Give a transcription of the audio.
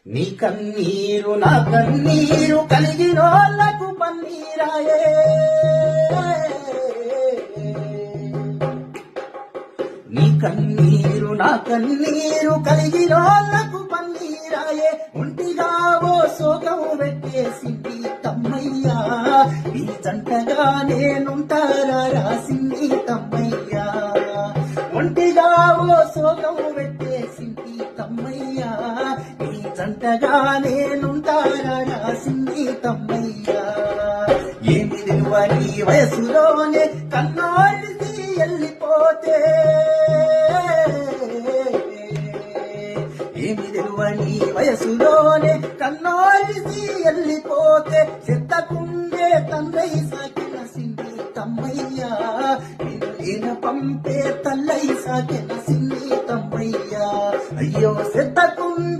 నీ కన్నీరు నా కన్నీరు కలిగినోళ్లకు పన్నీరాయే. నీ కన్నీరు నా కన్నీరు కలిగినోళ్లకు పన్నీరాయే. ఒంటిగా ఓ సోగం పెట్టేసింది తమ్మయ్యా, ఈ జంటగా నేనుంటారా రాసింది తమ్మయ్యా. ఒంటిగా ఓ సోగం పెట్టేసింది తమ్మయ్యా, ఈ జంటగా నేనుంటారా రాసింది తమ్మయ్యా. ఏమి నిలువని వయసులోనే కన్నోడిసి వెళ్ళిపోతే, ఏమి నిలువని వయసులోనే కన్నోడిసి వెళ్ళిపోతే, చెత్తకుండే తండ్రి సాకిన సింది తమ్మయ్యా, నేను పంపే తల్లై సాకిన సింది తమ్మయ్యా. అయ్యో చెత్తకుండే